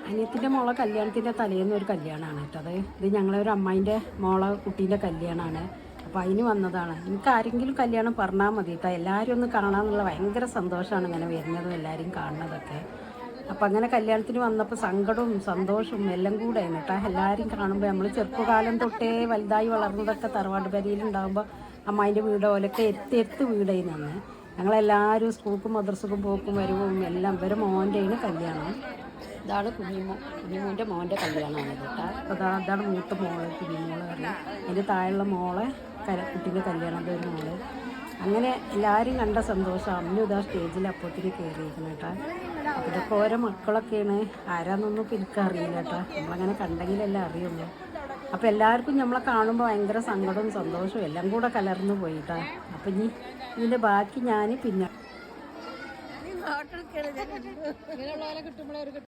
അനിയത്തിൻ്റെ മോളെ കല്യാണത്തിൻ്റെ തലേന്ന് ഒരു കല്യാണമാണ് കേട്ടത്. ഇത് ഞങ്ങളെ ഒരു അമ്മായിൻ്റെ മോളെ കുട്ടീൻ്റെ കല്യാണമാണ്. അപ്പോൾ അതിന് വന്നതാണ്. എനിക്ക് ആരെങ്കിലും കല്യാണം പറഞ്ഞാൽ മതി കേട്ടോ, എല്ലാവരും ഒന്ന് കാണാമെന്നുള്ള ഭയങ്കര സന്തോഷമാണ് ഇങ്ങനെ വരുന്നതും എല്ലാവരും കാണുന്നതൊക്കെ. അപ്പം അങ്ങനെ കല്യാണത്തിന് വന്നപ്പോൾ സങ്കടവും സന്തോഷവും എല്ലാം കൂടെ ആയിരുന്നു കേട്ടോ. എല്ലാവരും കാണുമ്പോൾ നമ്മൾ ചെറുപ്പകാലം തൊട്ടേ വലുതായി വളർന്നതൊക്കെ തറവാട് പരിയിലുണ്ടാകുമ്പോൾ അമ്മായിൻ്റെ വീട് ഓലൊക്കെ എത്തി വീടായിരുന്നു. ഞങ്ങളെല്ലാവരും സ്കൂൾക്കും മദ്രസക്കും പോക്കും വരവും എല്ലാം ഇവരെ മോൻ്റെയാണ് കല്യാണം. ഇതാണ് കുഞ്ഞിമോൻ്റെ മോൻ്റെ കല്യാണമാണ് കേട്ടോ. അപ്പോൾ അതാണ് മൂത്ത മോള് കുഞ്ഞിമോള് പറഞ്ഞു. അതിൻ്റെ താഴെയുള്ള മോളെ കുട്ടീൻ്റെ കല്യാണം ഒരു മോള്. അങ്ങനെ എല്ലാവരും കണ്ട സന്തോഷം. അമ്മയും ഇതാ സ്റ്റേജിൽ അപ്പോഴത്തേക്ക് കയറിയിരിക്കണം കേട്ടോ. അപ്പോൾ ഇതൊക്കെ ഓരോ മക്കളൊക്കെയാണ്, ആരാന്നൊന്നും ഇപ്പം എനിക്കറിയില്ല കേട്ടോ. നമ്മളങ്ങനെ കണ്ടെങ്കിലല്ലേ അറിയുള്ളൂ. അപ്പോൾ എല്ലാവർക്കും നമ്മളെ കാണുമ്പോൾ ഭയങ്കര സങ്കടവും സന്തോഷവും എല്ലാം കൂടെ കലർന്നു പോയിട്ടാ. അപ്പം ഇനി ഇതിൻ്റെ ബാക്കി ഞാൻ പിന്നെ